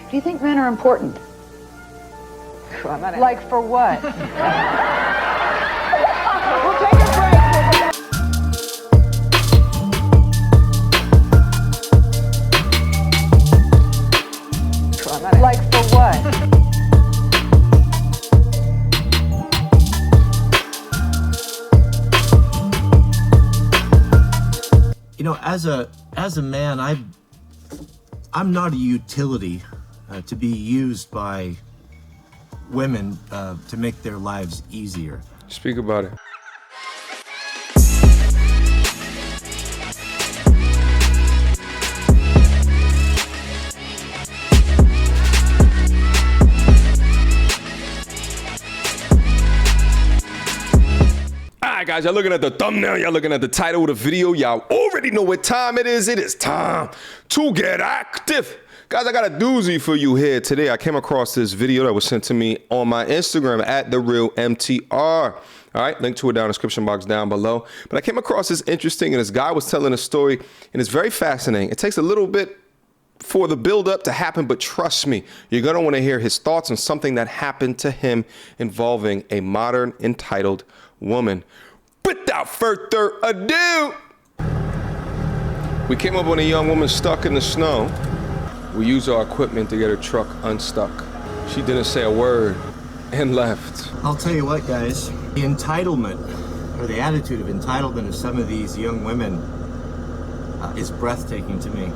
Do you think men are important? Like for what? We'll take a break. Like for what? You know, as a man, I'm not a utility to be used by women to make their lives easier. Speak about it. Alright guys, y'all looking at the thumbnail, y'all looking at the title of the video, y'all already know what time it is. It is time to get active. Guys, I got a doozy for you here today. I came across this video that was sent to me on my Instagram at @TheRealMTR. All right, link to it down in the description box down below. But I came across this interesting, and this guy was telling a story, and it's very fascinating. It takes a little bit for the build-up to happen, but trust me, you're gonna want to hear his thoughts on something that happened to him involving a modern entitled woman. Without further ado, we came up on a young woman stuck in the snow. We used our equipment to get her truck unstuck. She didn't say a word and left. I'll tell you what, guys, the entitlement, or the attitude of entitlement of some of these young women is breathtaking to me.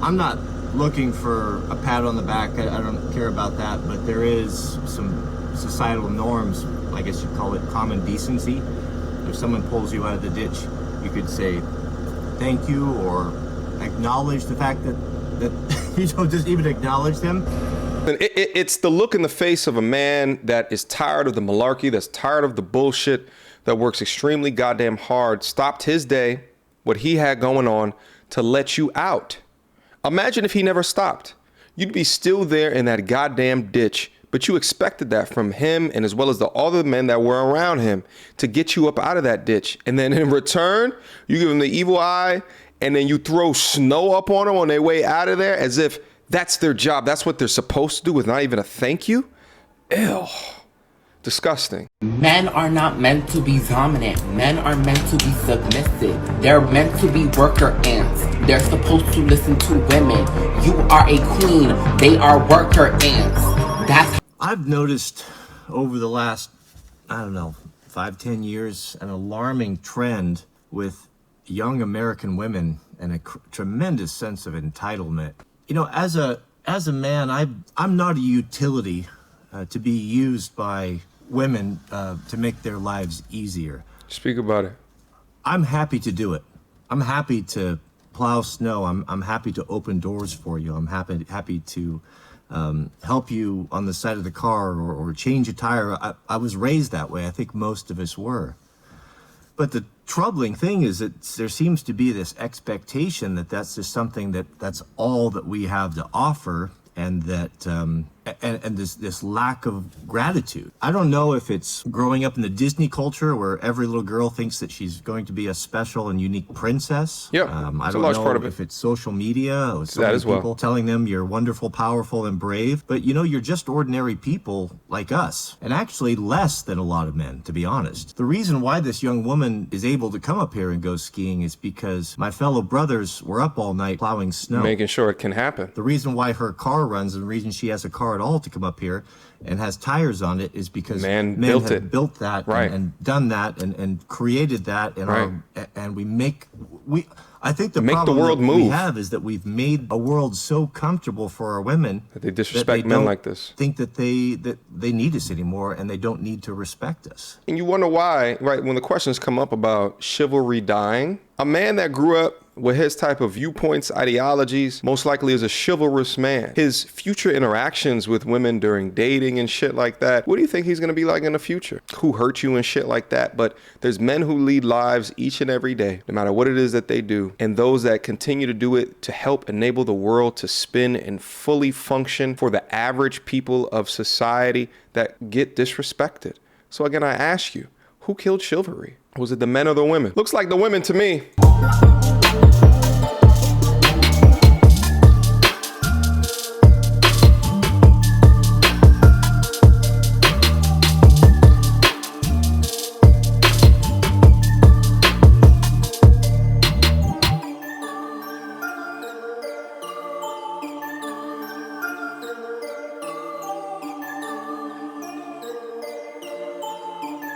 I'm not looking for a pat on the back. I don't care about that, but there is some societal norms, I guess you'd call it common decency. If someone pulls you out of the ditch, you could say thank you or acknowledge the fact that you don't just even acknowledge them. It's the look in the face of a man that is tired of the malarkey, that's tired of the bullshit, that works extremely goddamn hard, stopped his day, what he had going on, to let you out. Imagine if he never stopped. You'd be still there in that goddamn ditch, but you expected that from him and as well as the other men that were around him to get you up out of that ditch. And then in return, you give him the evil eye and then you throw snow up on them on their way out of there as if that's their job. That's what they're supposed to do with not even a thank you. Ew. Disgusting. Men are not meant to be dominant. Men are meant to be submissive. They're meant to be worker ants. They're supposed to listen to women. You are a queen. They are worker ants. That's I've noticed over the last, 5-10 years, an alarming trend with young American women and a tremendous sense of entitlement. You know, as a man, I'm not a utility to be used by women to make their lives easier. Speak about it. I'm happy to do it. I'm happy to plow snow. I'm happy to open doors for you. I'm happy to help you on the side of the car or change a tire. I was raised that way. I think most of us were. But the troubling thing is that there seems to be this expectation that that's just something that's all that we have to offer, and that and this lack of gratitude. I don't know if it's growing up in the Disney culture where every little girl thinks that she's going to be a special and unique princess. Yeah, I don't know if it's social media or so many people telling them you're wonderful, powerful, and brave. But you're just ordinary people like us, and actually less than a lot of men, to be honest. The reason why this young woman is able to come up here and go skiing is because my fellow brothers were up all night plowing snow, making sure it can happen. The reason why her car runs and the reason she has a car at all to come up here and has tires on it is because men have built that, right, and done that and created that, and right, I think the problem that we have is that we've made a world so comfortable for our women that they disrespect men like this. Think that they need us anymore, and they don't need to respect us. And you wonder why, right? When the questions come up about chivalry dying, a man that grew up with his type of viewpoints, ideologies, most likely is a chivalrous man. His future interactions with women during dating and shit like that, what do you think he's gonna be like in the future? Who hurt you and shit like that? But there's men who lead lives each and every day, no matter what it is that they do, and those that continue to do it to help enable the world to spin and fully function for the average people of society that get disrespected. So again, I ask you, who killed chivalry? Was it the men or the women? Looks like the women to me.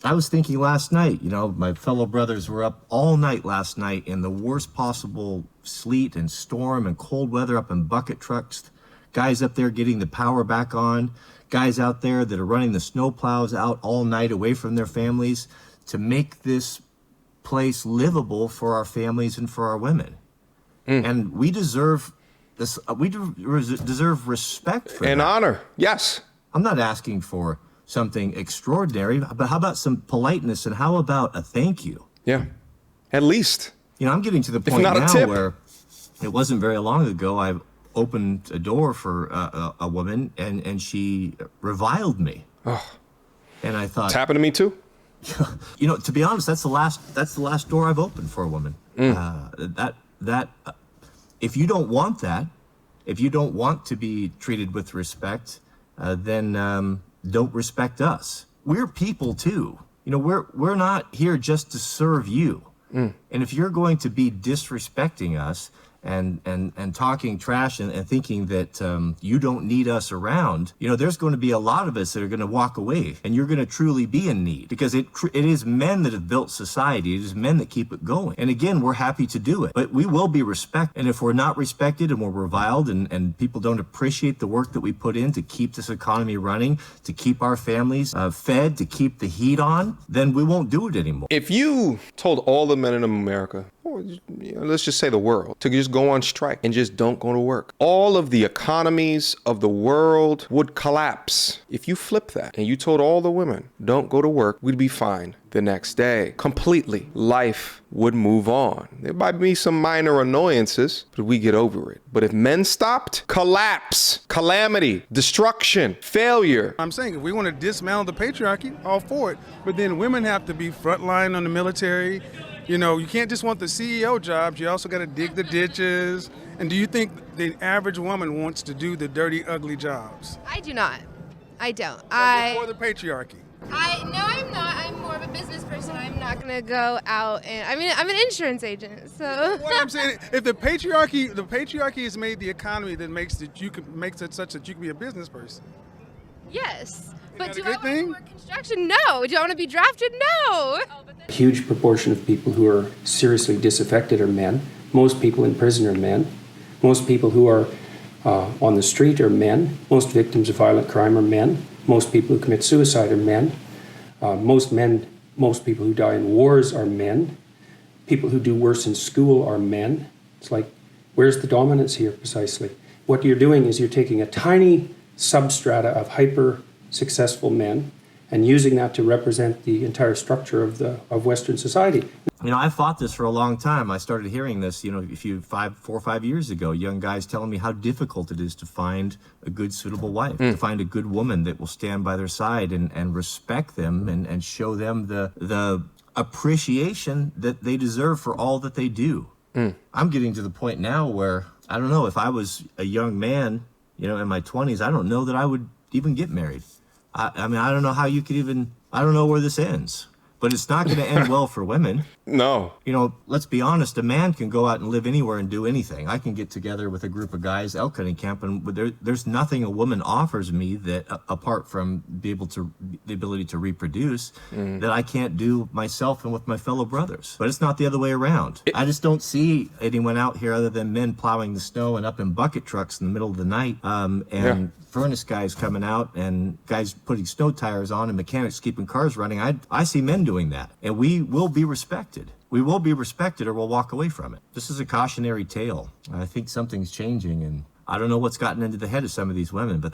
I was thinking last night, my fellow brothers were up all night last night in the worst possible sleet and storm and cold weather up in bucket trucks. Guys up there getting the power back on. Guys out there that are running the snow plows out all night away from their families to make this place livable for our families and for our women. And we deserve this. We deserve respect for And that. honor. Yes. I'm not asking for something extraordinary, but how about some politeness and how about a thank you? Yeah. At least. I'm getting to the point not a now tip. where it wasn't very long ago I opened a door for a woman and she reviled me. And I thought, It's happened to me too. to be honest, that's the last door I've opened for a woman. If you don't want that, if you don't want to be treated with respect, then don't respect us. We're people too. We're not here just to serve you. And if you're going to be disrespecting us and talking trash and thinking that you don't need us around, there's going to be a lot of us that are going to walk away, and you're going to truly be in need, because it is men that have built society. It is men that keep it going. And again, we're happy to do it, but we will be respected. And if we're not respected and we're reviled and people don't appreciate the work that we put in to keep this economy running, to keep our families fed, to keep the heat on, then we won't do it anymore. If you told all the men in America, or let's just say the world, to just go on strike and just don't go to work, all of the economies of the world would collapse. If you flip that and you told all the women, don't go to work, we'd be fine the next day. Completely. Life would move on. There might be some minor annoyances, but we get over it. But if men stopped, collapse, calamity, destruction, failure. I'm saying if we want to dismantle the patriarchy, all for it. But then women have to be frontline on the military. You can't just want the CEO jobs. You also got to dig the ditches. And do you think the average woman wants to do the dirty, ugly jobs? I do not. I don't. For the patriarchy. No, I'm not. I'm more of a business person. I'm not gonna go out and. I'm an insurance agent, so. What I'm saying, if the patriarchy has made the economy that makes it such that you can be a business person. Yes. But that do a I good want to thing? work construction? No. Do I want to be drafted? No. A huge proportion of people who are seriously disaffected are men. Most people in prison are men. Most people who are on the street are men. Most victims of violent crime are men. Most people who commit suicide are men. Most people who die in wars are men. People who do worse in school are men. It's like, where's the dominance here precisely? What you're doing is you're taking a tiny substrata of hyper-successful men and using that to represent the entire structure of Western society. I fought this for a long time. I started hearing this, 4 or 5 years ago, young guys telling me how difficult it is to find a good, suitable wife, to find a good woman that will stand by their side and respect them and show them the appreciation that they deserve for all that they do. I'm getting to the point now where, I don't know, if I was a young man, in my 20s, I don't know that I would even get married. I don't know how you could even, I don't know where this ends. But it's not going to end well for women. No. Let's be honest. A man can go out and live anywhere and do anything. I can get together with a group of guys, elk hunting camp, and there's nothing a woman offers me that, apart from the ability to reproduce, that I can't do myself and with my fellow brothers. But it's not the other way around. I just don't see anyone out here other than men plowing the snow and up in bucket trucks in the middle of the night, furnace guys coming out and guys putting snow tires on and mechanics keeping cars running. I see men doing that, and we will be respected. We will be respected, or we'll walk away from it. This is a cautionary tale. I think something's changing, and I don't know what's gotten into the head of some of these women, but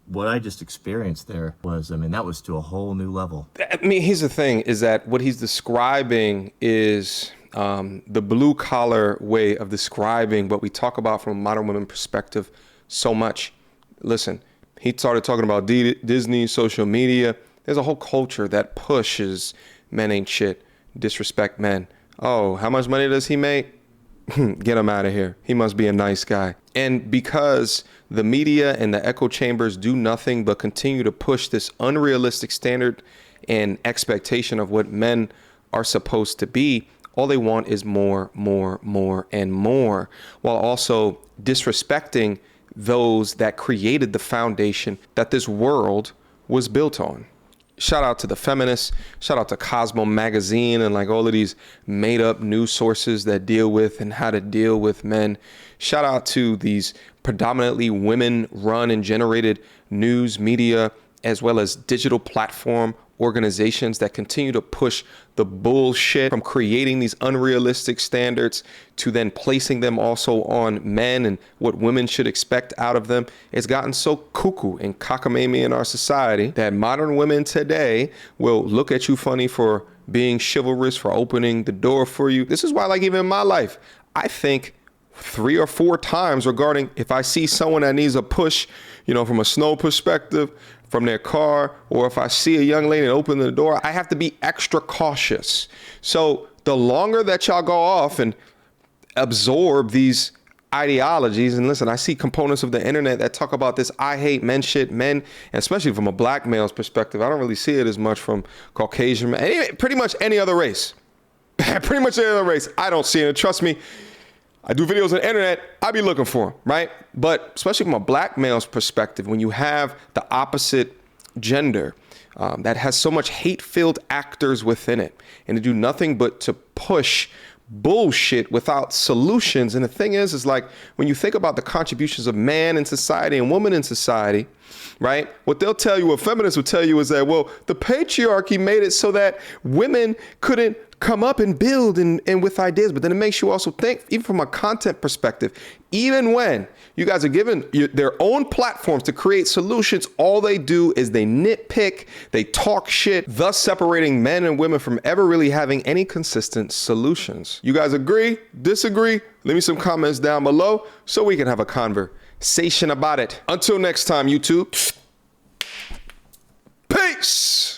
what I just experienced there was, that was to a whole new level. Here's the thing, is that what he's describing is the blue collar way of describing what we talk about from a modern woman perspective so much. Listen, he started talking about Disney, social media. There's a whole culture that pushes men ain't shit, disrespect men. Oh, how much money does he make? Get him out of here. He must be a nice guy. And because the media and the echo chambers do nothing but continue to push this unrealistic standard and expectation of what men are supposed to be, all they want is more, and more, while also disrespecting those that created the foundation that this world was built on. shout out to the feminists, shout out to Cosmo Magazine and like all of these made up news sources that deal with and how to deal with men. Shout out to these predominantly women run and generated news media, as well as digital platform organizations that continue to push the bullshit from creating these unrealistic standards to then placing them also on men and what women should expect out of them. It's gotten so cuckoo and cockamamie in our society that modern women today will look at you funny for being chivalrous, for opening the door for you. This is why, like, even in my life, I think 3 or 4 times regarding if I see someone that needs a push, you know, from a snow perspective, from their car, or if I see a young lady open the door, I have to be extra cautious. So the longer that y'all go off and absorb these ideologies, and listen, I see components of the internet that talk about this I hate men shit, men, and especially from a black male's perspective. I don't really see it as much from Caucasian men, pretty much any other race. Pretty much any other race, I don't see it. And trust me, I do videos on the internet, I be looking for them, right? But especially from a black male's perspective, when you have the opposite gender that has so much hate-filled actors within it, and to do nothing but to push bullshit without solutions. And the thing is like, when you think about the contributions of man in society and woman in society, right? What they'll tell you, what feminists will tell you is that, well, the patriarchy made it so that women couldn't come up and build and with ideas. But then it makes you also think, even from a content perspective, even when you guys are given their own platforms to create solutions, all they do is they nitpick, they talk shit, thus separating men and women from ever really having any consistent solutions. You guys agree? Disagree? Leave me some comments down below so we can have a conversation about it. Until next time, YouTube. Peace.